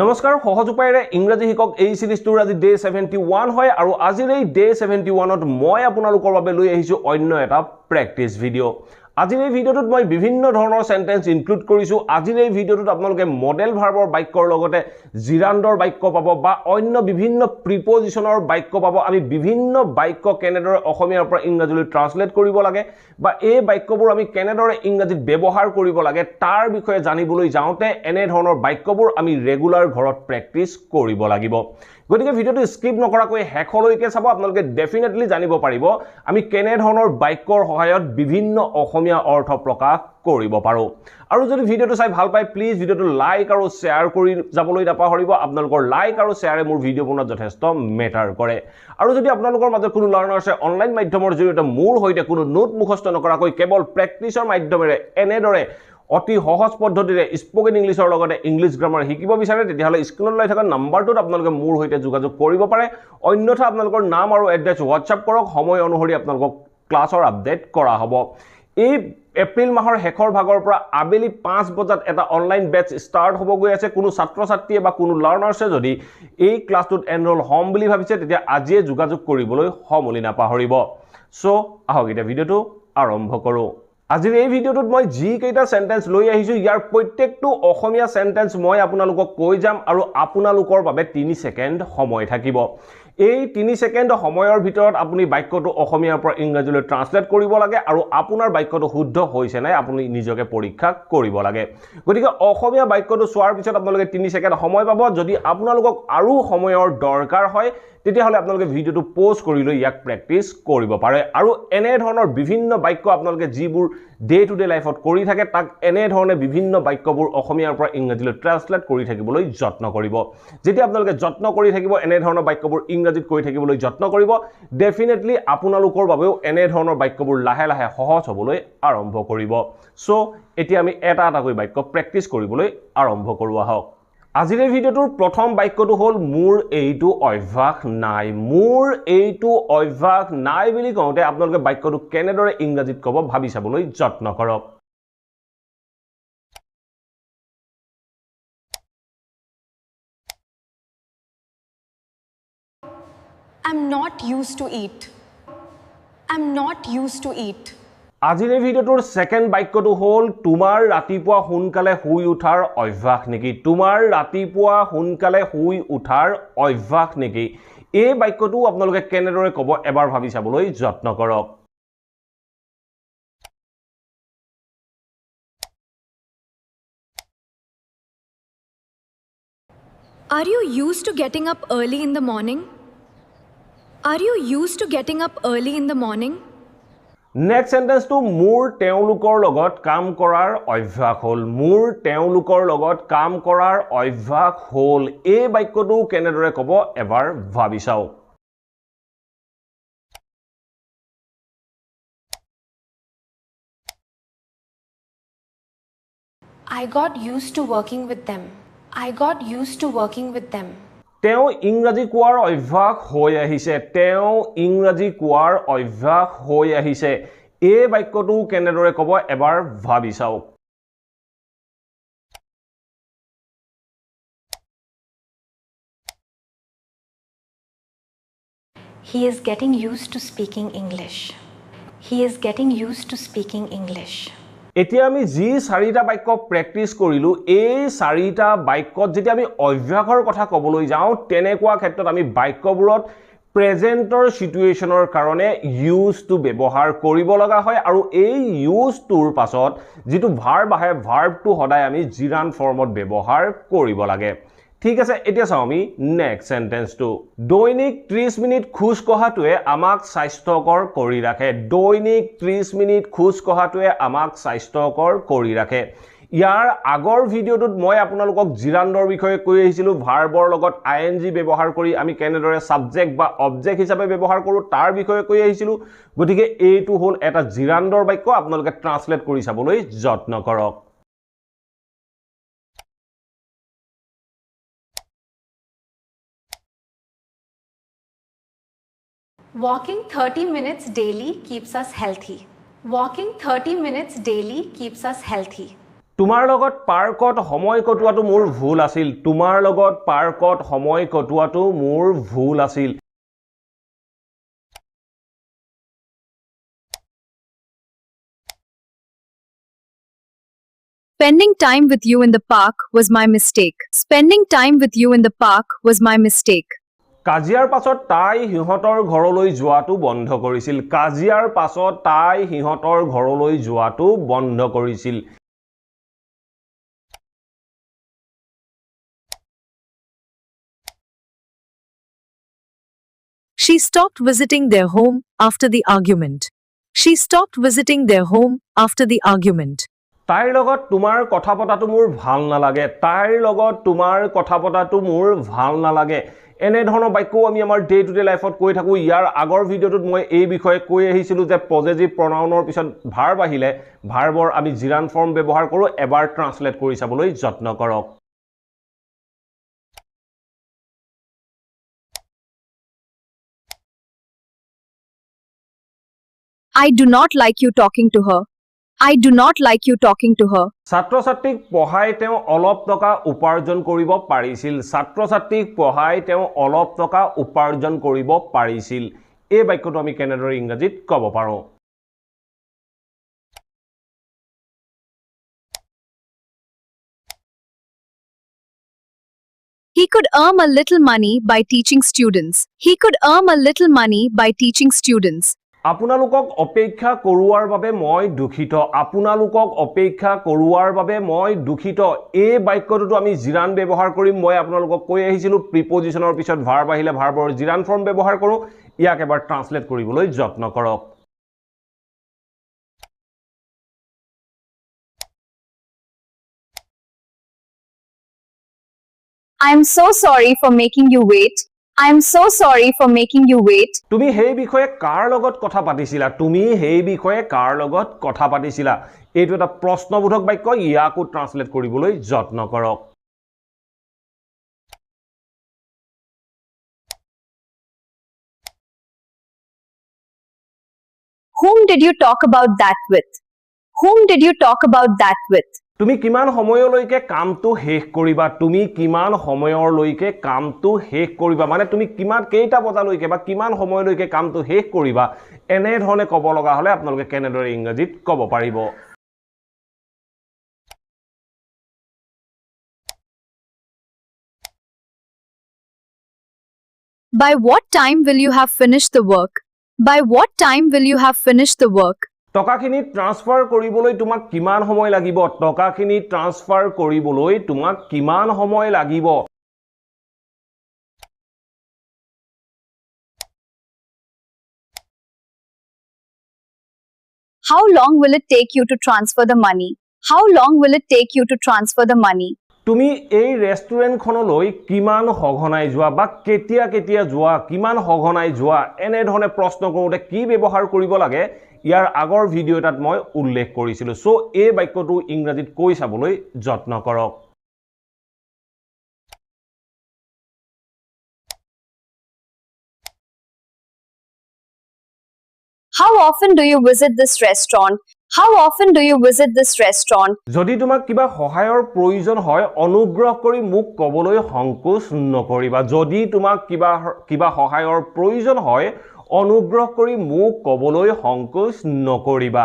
নমস্কাৰ সহজ উপায়েৰে ইংৰাজী শিকক এই সিৰিজটোৰ আজি ডে 71 হয় আৰু আজিৰ এই ডে 71ত মই আপোনালোকৰ বাবে লৈ আহিছো অন্য এটা প্ৰেক্টিস ভিডিও আজিৰ এই ভিডিওটোত মই বিভিন্ন ধৰণৰ সেন্টেন্স ইনক্লুড কৰিছো আজিৰ এই ভিডিওটোত আপোনালোকে মডেল ভাৰ্বৰ বাক্যৰ লগতে জিৰাণ্ডৰ বাক্য পাব বা অন্য বিভিন্ন প্ৰিপজিশনৰ বাক্য পাব আমি বিভিন্ন বাক্য কেনেদৰে অসমীয়াৰ পৰা ইংৰাজীলৈ ট্ৰান্সলেট কৰিব লাগে বা এই বাক্যবোৰ আমি কেনেদৰে ইংৰাজীত ব্যৱহাৰ কৰিব লাগে তাৰ বিষয়ে জানিবলৈ যাওঁতে এনে ধৰণৰ বাক্যবোৰ আমি ৰেগুলাৰ ঘৰত প্ৰেক্টিস কৰিব লাগিব গতিকে ভিডিওটো স্কিপ নকৰাকৈ হেকলৈকে চাব আপোনালোকে ডেফিনেটলি জানিব পাৰিব আমি কেনে ধৰণৰ বাক্যৰ সহায়ত বিভিন্ন অসমীয়া অৰ্থ প্ৰকাশ কৰিব পাৰো আৰু যদি ভিডিওটো চাই ভাল পায় প্লিজ ভিডিওটো লাইক আৰু শেয়াৰ কৰি যাবলৈ নাপাহৰিব আপোনালোকৰ লাইক আৰু শেয়াৰে মোৰ ভিডিও বনোৱাত যথেষ্ট মেটাৰ কৰে আৰু যদি আপোনালোকৰ মাজত কোনো লাৰ্নাৰ আছে অনলাইন মাধ্যমৰ জৰিয়তে মোৰ হৈতে কোনো নোট মুখস্থ নকৰাকৈ কেৱল প্ৰেক্টিছৰ মাধ্যমেৰে এনেদৰে অতি সহজ পদ্ধতিৰে স্পোকেন ইংলিছৰ লগতে ইংলিছ গ্ৰামাৰ শিকিব বিচাৰে তেতিয়াহলে স্ক্ৰিনত লৈ থকা নাম্বাৰটোত আপোনালোকে মোৰ হৈতে যোগাযোগ কৰিব পাৰে অন্যথা আপোনালোকৰ নাম আৰু এড্ৰেছ WhatsApp কৰক সময় অনুসৰি আপোনালোকক ক্লাছৰ আপডেট কৰা হ'ব এই এপ্ৰিল মাহৰ শেষৰ ভাগৰ পৰা আবেলি 5 বজাত এটা অনলাইন বেচ ষ্টাৰ্ট হ'ব গৈ আছে কোনো ছাত্ৰ ছাত্ৰীয়ে বা কোনো লাৰ্নাৰছে যদি এই ক্লাছটোত এনৰোল হ'ম বুলি ভাবিছে তেতিয়া আজিয়ে যোগাযোগ কৰিবলৈ সমলি নাপাহৰিব সো আহক এটা ভিডিওটো আৰম্ভ কৰো আজিৰ এই ভিডিওটোত মই জি কেইটা সেন্টেন্স লৈ আহিছো ইয়াৰ প্ৰত্যেকটো অসমীয়া সেন্টেন্স মই আপোনালোকক কৈ যাম আৰু আপোনালোকৰ বাবে 3 সেকেন্ড সময় থাকিব এই 3 সেকেন্ড সময়ৰ ভিতৰত আপুনি বাক্যটো অসমীয়াৰ পৰা ইংৰাজীলৈ ট্ৰান্সলেট কৰিব লাগে আৰু আপোনাৰ বাক্যটো শুদ্ধ হৈছে নাই আপুনি নিজকে পৰীক্ষা কৰিব লাগে গতিকে অসমীয়া বাক্যটো চোৱাৰ পিছত আপোনালোকে 3 সেকেন্ড সময় পাব যদি আপোনালোকক আৰু সময়ৰ দৰকাৰ হয় তেতিয়াহলে আপোনালোকে ভিডিওটো পজ কৰি লৈ ইয়াক প্ৰেক্টিস কৰিব পাৰে আৰু এনে ধৰণৰ বিভিন্ন বাক্য আপোনালোকে যিবোৰ ডে টু ডে লাইফত কৰি থাকে তাক এনে ধৰণে বিভিন্ন বাক্যবোৰ অসমীয়াৰ পৰা ইংৰাজীলৈ ট্ৰান্সলেট কৰি থাকিবলৈ যত্ন কৰিব যেতিয়া আপোনালোকে যত্ন কৰি থাকিব এনে ধৰণৰ বাক্যবোৰ ইংৰাজীত কৈ থাকিবলৈ যত্ন কৰিব ডেফিনেটলি আপোনালোকৰ বাবেও এনে ধৰণৰ বাক্যবোৰ লাহে লাহে সহজ হ'বলৈ আৰম্ভ কৰিব সো এতিয়া আমি এটা এটাকৈ বাক্য প্ৰেক্টিস কৰিবলৈ আৰম্ভ কৰো আহক আজিৰ এই ভিডিওটোৰ প্ৰথম বাক্যটো হ'ল মোৰ এইটো অভ্যাস নাই মোৰ এইটো অভ্যাস নাই বুলি কওঁতে আপোনালোকে বাক্যটো কেনেদৰে ইংৰাজীত ক'ব ভাবি চাবলৈ যত্ন কৰক I'm not used to eat. I'm not used to eat. আজিৰ এই ভিডিওটোৰ সেকেন্ড বাক্যটো হ'ল তোমাৰ ৰাতিপুৱা সোনকালে শুই উঠাৰ অভ্যাস নেকি তোমাৰ ৰাতিপুৱা সোনকালে শুই উঠাৰ অভ্যাস নেকি এই বাক্যটো আপোনালোকে কেনেদৰে ক'ব এবাৰ ভাবি চাবলৈ যত্ন কৰক Are you used to getting up early in the morning? Are you used to getting up early in the morning? Next সেন্টেন্সটো মোৰ তেওঁলোকৰ লগত কাম কৰাৰ অভ্যাস হ'ল মোৰ তেওঁলোকৰ লগত কাম কৰাৰ অভ্যাস হ'ল এই বাক্যটো কেনেদৰে ক'ব এবাৰ ভাবি চাও I got used to working with them. I got used to working with them. তেওঁ ইংৰাজী কোৱাৰ অভ্যাস হৈ আহিছে তেওঁ ইংৰাজী কোৱাৰ অভ্যাস হৈ আহিছে এই বাক্যটো কেনেদৰে ক'ব এবাৰ ভাবি চাওক He is getting used to speaking English. He is getting used to speaking English. এতিয়া আমি যি চাৰিটা বাক্য প্ৰেক্টিস কৰিলো এই চাৰিটা বাক্যত যেতিয়া আমি অভ্যাসৰ কথা ক'বলৈ যাওঁ তেনেকুৱা ক্ষেত্ৰত আমি বাক্যবোৰত প্ৰেজেন্টৰ সিচুৱেচনৰ কাৰণে ইউজ টু ব্যৱহাৰ কৰিব লগা হয় আৰু এই ইউজ টুৰ পাছত যেটো ভাৰ্ব আহে ভাৰ্বটো সদায় আমি জিৰান ফৰ্মত ব্যৱহাৰ কৰিব লাগে ঠিক আছে এতিয়া চাও আমি নেক্সট সেন্টেন্সটো দৈনিক 30 মিনিট খোজ কঢ়াটোৱে আমাক স্বাস্থ্যকৰ কৰি ৰাখে দৈনিক 30 মিনিট খোজ কঢ়াটোৱে আমাক স্বাস্থ্যকৰ কৰি ৰাখে ইয়াৰ আগৰ ভিডিওটোত মই আপোনালোকক জিৰাণ্ডৰ বিষয়ে কৈ আহিছিলো ভাৰ্বৰ লগত আইএনজি ব্যৱহাৰ কৰি আমি কেনেদৰে সাবজেক্ট বা অবজেক্ট হিচাপে ব্যৱহাৰ কৰো তাৰ বিষয়ে কৈ আহিছিলো গতিকে এইটো হ'ল এটা জিৰাণ্ডৰ বাক্য আপোনালোকে ট্ৰান্সলেট কৰি চাবলৈ যত্ন কৰক Walking 30 minutes daily keeps us healthy. Walking 30 minutes daily keeps us healthy. তোমাৰ লগত পাৰ্কত সময় কটোৱাটো মোৰ ভুল আছিল তোমাৰ লগত পাৰ্কত সময় কটোৱাটো মোৰ ভুল আছিল Spending time with you in the park was my mistake. Spending time with you in the park was my mistake. কাজিয়াৰ পাছত তাই হিহঁতৰ ঘৰলৈ যোৱাটো বন্ধ কৰিছিল কাজিয়াৰ পাছত তাই হিহঁতৰ ঘৰলৈ যোৱাটো বন্ধ কৰিছিল She stopped visiting their home after the argument. She stopped visiting their home after the argument. তাইৰ লগত তোমাৰ কথা পতাটো মোৰ ভাল নালাগে তাইৰ লগত তোমাৰ কথা পতাটো মোৰ ভাল নালাগে এনে ধৰণৰ বাক্য আমি আমাৰ ডে টু ডে লাইফত কৈ থাকো ইয়াৰ আগৰ ভিডিঅটোত মই এই বিষয়ে কৈ আহিছিলো যে পজেটিভ প্ৰনাউনৰ পিছত ভাৰ্ব আহিলে ভাৰ্বৰ আমি জিৰান ফৰ্ম ব্যৱহাৰ কৰো এবাৰ ট্ৰান্সলেট কৰি চাবলৈ যত্ন কৰক I do not like you talking to her. I do not like you talking to her. ছাত্ৰ-ছাত্ৰীক পঢ়াই তেওঁ অলপ টকা উপাৰ্জন কৰিব পাৰিছিল ছাত্ৰ-ছাত্ৰীক পঢ়াই তেওঁ অলপ টকা উপাৰ্জন কৰিব পাৰিছিল এই বাক্যটো আমি কেনেদৰে ইংৰাজীত ক'ব পাৰো He could earn a little money by teaching students. He could earn a little money by teaching students. আপোনালোকক অপেক্ষা কৰোৱাৰ বাবে মই দুখিত আপোনালোকক অপেক্ষা কৰোৱাৰ বাবে মই দুখিত এই বাক্যটো আমি জিৰান ব্যৱহাৰ কৰিম মই আপোনালোকক কৈ আহিছিলো প্ৰিপজিশনৰ পিছত ভাৰ্ব আহিলে ভাৰ্বৰ জিৰান ফৰ্ম ব্যৱহাৰ কৰো ইয়াক এবাৰ ট্ৰান্সলেট কৰিবলৈ যত্ন কৰক I am so sorry for making you wait. I am so sorry for making you wait. তুমি সেই বিষয়ে কাৰ লগত কথা পাতিছিলা তুমি সেই বিষয়ে কাৰ লগত কথা পাতিছিলা এইটো এটা প্ৰশ্নবোধক বাক্য ইয়াকো ট্ৰান্সলেট কৰিবলৈ যত্ন কৰক Whom did you talk about that with? Whom did you talk about that with? তুমি কিমান সময়লৈকে কামটো শেষ কৰিবা তুমি কিমান সময়লৈকে কামটো শেষ কৰিবা মানে তুমি কিমান কেইটা বজালৈকে বা কিমান সময়লৈকে কামটো শেষ কৰিবা এনে ধৰণে ক'ব লগা হলে আপোনালোকে কেনেদৰে ইংৰাজীত ক'ব পাৰিব By what time will you have finished the work? By what time will you have finished the work? টকাখিনি ট্ৰান্সফাৰ কৰিবলৈ তোমাক কিমান সময় লাগিব টকাখিনি ট্ৰান্সফাৰ কৰিবলৈ তোমাক কিমান সময় লাগিব How long will it take you to transfer the money? How long will it take you to transfer the money? তুমি এই ৰেষ্টুৰেণ্টখনলৈ কিমান সঘনাই যোৱা বা কেতিয়া কেতিয়া যোৱা কিমান সঘনাই যোৱা এনে ধৰণে প্ৰশ্ন কৰোঁতে কি ব্যৱহাৰ কৰিব লাগে ইয়াৰ আগৰ ভিডিঅ' এটাত মই উল্লেখ কৰিছিলো সো এই বাক্যটো ইংৰাজীত কৈ চাবলৈ যত্ন কৰক How often do you visit this restaurant? How often do you visit this restaurant? যদি তোমাক কিবা সহায়ৰ প্ৰয়োজন হয় অনুগ্ৰহ কৰি মোক ক'বলৈ সংকোচ নকৰিবা যদি তোমাক কিবা সহায়ৰ প্ৰয়োজন হয় অনুগ্ৰহ কৰি মোক ক'বলৈ সংকোচ নকৰিবা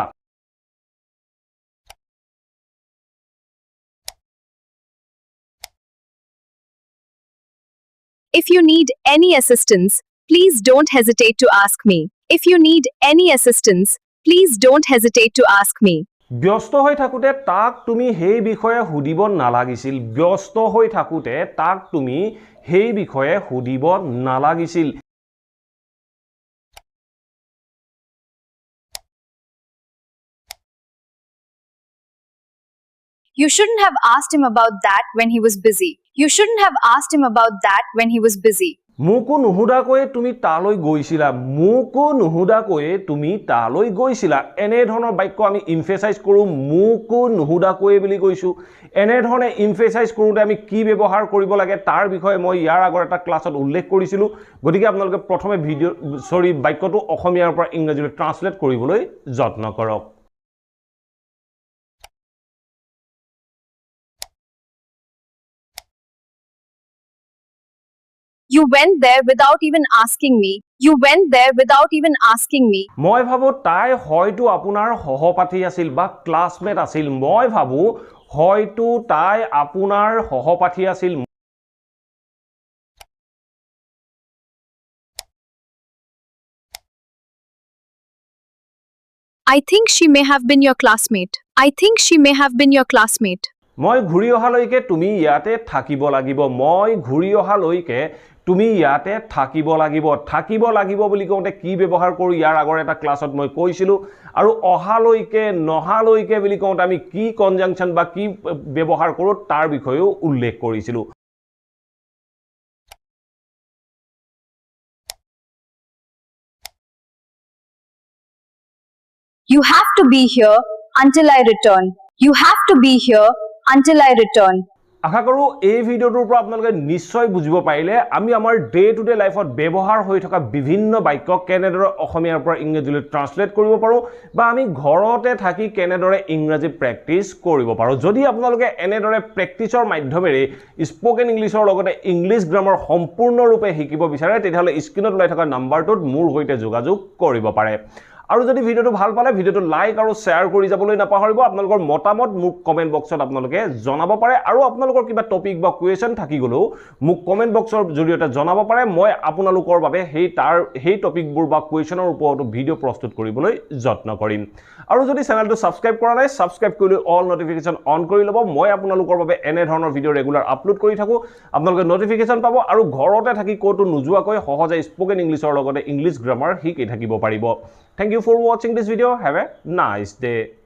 If you need any assistance, please don't hesitate to ask me. If you need any assistance, please don't hesitate to ask me. ব্যস্ত হৈ থাকোতে তাক তুমি সেই বিষয়ে সুধিব নালাগিছিল ব্যস্ত হৈ থাকোতে তাক তুমি সেই বিষয়ে সুধিব নালাগিছিল You shouldn't have asked him about that when he was busy. You shouldn't have asked him about that when he was busy. মোকো নুহুদাকৈ তুমি তালৈ গৈছিলা মোকো নুহুদাকৈ তুমি তালৈ গৈছিলা এনে ধৰণৰ বাক্য আমি এমফেসাইজ কৰো মোকো নুহুদাকৈ বুলি কৈছো এনে ধৰণে এমফেসাইজ কৰোতে আমি কি ব্যৱহাৰ কৰিব লাগে তাৰ বিষয়ে মই ইয়াৰ আগৰ এটা ক্লাছত উল্লেখ কৰিছিলো গতিকে আপোনালোকে প্ৰথমে বাক্যটো অসমীয়াৰ পৰা ইংৰাজীলৈ ট্ৰান্সলেট কৰিবলৈ যত্ন কৰক You went there without even asking me. You went there without even asking me. মই ভাবো তাই হয়তো আপোনাৰ সহপাঠী আছিল বা ক্লাছমেট আছিল মই ভাবো হয়তো তাই আপোনাৰ সহপাঠী আছিল I think she may have been your classmate. I think she may have been your classmate. মই ঘূৰি অহালৈকে তুমি ইয়াতে থাকিব লাগিব মই ঘূৰি অহালৈকে তুমি ইয়াতে থাকিব লাগিব বুলি কওঁতে কি ব্যৱহাৰ কৰো ইয়াৰ আগৰ এটা ক্লাছত মই কৈছিলো আৰু অহালৈকে নহালৈকে বুলি কওঁতে আমি কি কনজাংচন বা কি ব্যৱহাৰ কৰো তাৰ বিষয়েও উল্লেখ কৰিছিলো You have to be here until I return. You have to be here until I return. আশা কৰো এই ভিডিওটোৰ পৰা আপোনালোকে নিশ্চয় বুজিব পাৰিলে আমি আমাৰ ডে টু ডে লাইফত ব্যৱহাৰ হৈ থকা বিভিন্ন বাক্য কেনেদৰে অসমীয়াৰ পৰা ইংৰাজীলৈ ট্ৰান্সলেট কৰিব পাৰো বা আমি ঘৰতে থাকি কেনেদৰে ইংৰাজী প্ৰেক্টিচ কৰিব পাৰো যদি আপোনালোকে এনেদৰে প্ৰেক্টিচৰ মাধ্যমেৰে স্পোকেন ইংলিছৰ লগতে ইংলিছ গ্ৰামাৰ সম্পূৰ্ণৰূপে শিকিব বিচাৰে তেতিয়াহ'লে স্ক্ৰীনত ওলাই থকা নাম্বাৰটোত মোৰ সৈতে যোগাযোগ কৰিব পাৰে আৰু যদি ভিডিওটো ভাল পালে ভিডিওটো লাইক আৰু শেয়াৰ কৰি যাবলৈ নাপাহৰিব আপোনালোকৰ মতামত মোক কমেন্ট বক্সত আপোনালোকে জনাব পাৰে আৰু আপোনালোকৰ কিবা টপিক বা কোৱেশ্চন থাকি গলো মোক কমেন্ট বক্সৰ জৰিয়তে জনাব পাৰে মই আপোনালোকৰ বাবে সেই টপিকবোৰ বা কোৱেশ্চনৰ ওপৰত ভিডিও প্ৰস্তুত কৰিবলৈ যত্ন কৰিম আৰু যদি চেনেলটো সাবস্ক্ৰাইব কৰা নাই সাবস্ক্ৰাইব কৰি অল নটিফিকেশন অন কৰি লব মই আপোনালোকৰ বাবে এনে ধৰণৰ ভিডিও ৰেগুলাৰ আপলোড কৰি থাকো আপোনালোকে নটিফিকেশন পাব আৰু ঘৰতে থাকি কোটো নুজুৱাকৈ সহজে স্পোকেন ইংলিছৰ লগতে ইংলিছ গ্ৰামাৰ শিকি থাকিব পাৰিব Thank you for watching this video. Have a nice day.